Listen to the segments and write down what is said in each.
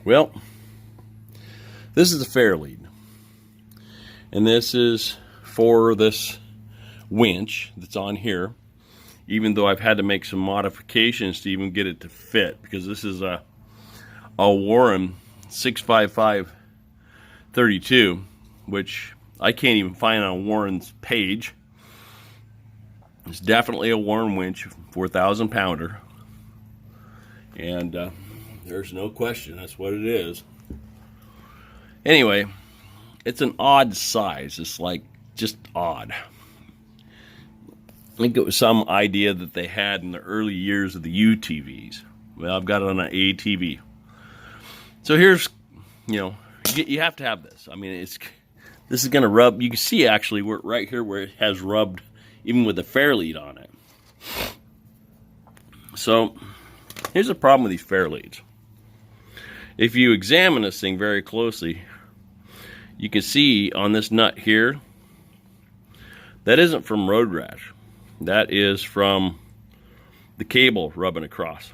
Well, this is the Farelead, and this is for this winch that's on here, even though I've had to make some modifications to even get it to fit, because this is a Warren 655-32, which I can't even find on Warren's page. It's definitely a Warren winch, 4,000 pounder, and there's no question that's what it is. Anyway, it's an odd size. It's like just odd. I think it was some idea that they had in the early years of the UTVs. Well, I've got it on an ATV. So here's, you have to have this. I mean, this is going to rub. You can see actually right here where it has rubbed, even with the Farelead on it. So here's the problem with these Fareleads. If you examine this thing very closely, you can see on this nut here, that isn't from road rash. That is from the cable rubbing across.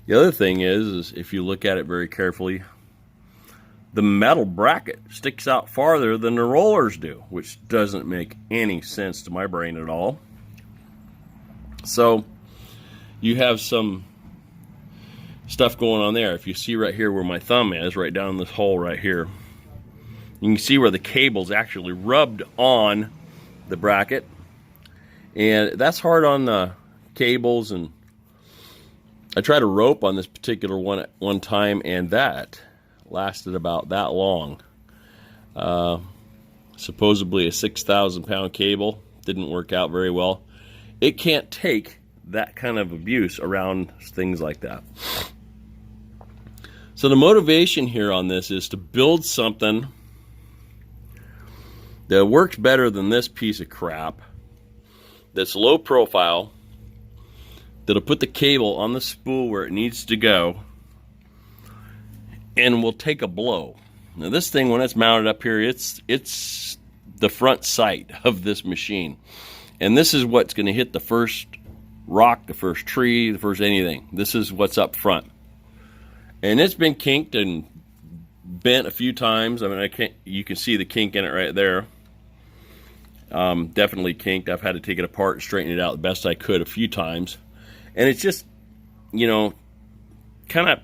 The other thing is if you look at it very carefully, the metal bracket sticks out farther than the rollers do, which doesn't make any sense to my brain at all. So you have some stuff going on there. If you see right here where my thumb is, right down this hole right here, you can see where the cable's actually rubbed on the bracket, and that's hard on the cables. And I tried a rope on this particular one at one time, and that lasted about that long. Supposedly a 6,000 pound cable, didn't work out very well. It can't take that kind of abuse around things like that. So the motivation here on this is to build something that works better than this piece of crap, that's low profile, that'll put the cable on the spool where it needs to go, and will take a blow. Now this thing, when it's mounted up here, it's the front sight of this machine, and this is what's going to hit the first rock, the first tree, the first anything. This is what's up front, and it's been kinked and bent a few times. I mean, you can see the kink in it right there. Definitely kinked. I've had to take it apart and straighten it out the best I could a few times, and it's just, kind of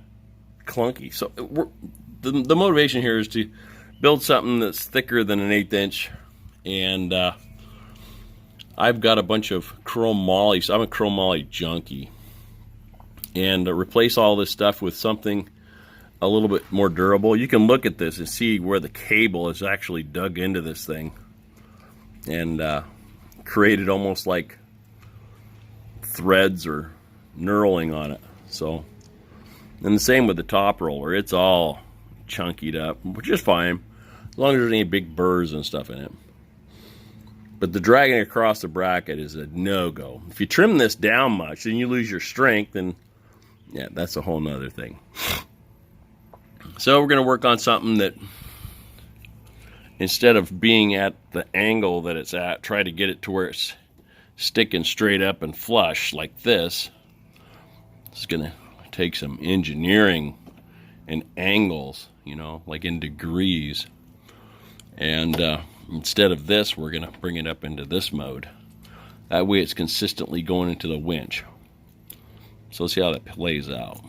clunky. So the motivation here is to build something that's thicker than an 1/8 inch, and I've got a bunch of chromoly. So I'm a chromoly junkie, and replace all this stuff with something a little bit more durable. You can look at this and see where the cable is actually dug into this thing and created almost like threads or knurling on it. So, and the same with the top roller. It's all chunkied up, which is fine as long as there's any big burrs and stuff in it. But the dragging across the bracket is a no-go. If you trim this down much, then you lose your strength, and yeah, that's a whole nother thing. So we're going to work on something that, instead of being at the angle that it's at, try to get it to where it's sticking straight up and flush like this. It's going to take some engineering and angles, like in degrees. And instead of this, we're going to bring it up into this mode. That way it's consistently going into the winch. So let's see how that plays out.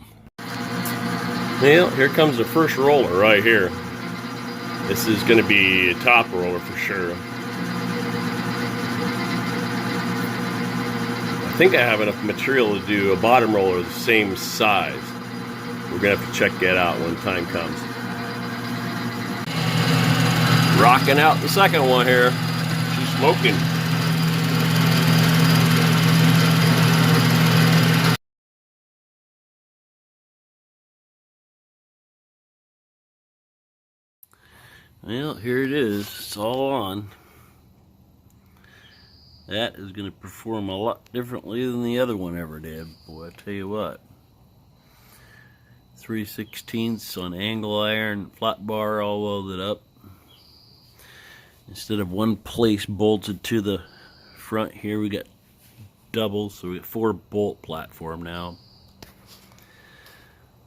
Well, here comes the first roller right here. This is going to be a top roller for sure. I think I have enough material to do a bottom roller the same size. We're going to have to check that out when time comes. Rocking out the second one here. She's smoking. Well, here it is. It's all on. That is going to perform a lot differently than the other one ever did. Boy, I tell you what. 3/16 on angle iron, flat bar all welded up. Instead of one place bolted to the front here, we got doubles, so we got 4 bolt platform now.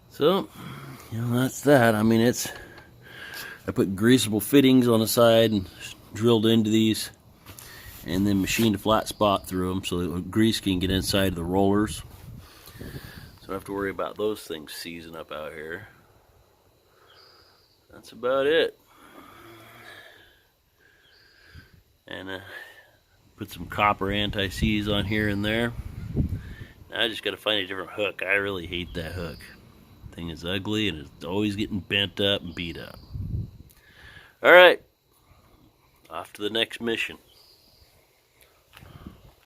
So you know, that's that. I mean, I put greasable fittings on the side and drilled into these, and then machined a flat spot through them so that grease can get inside the rollers. So I don't have to worry about those things seizing up out here. That's about it. And put some copper anti-seize on here and there. Now I just got to find a different hook. I really hate that hook. Thing is ugly and it's always getting bent up and beat up. All right, off to the next mission.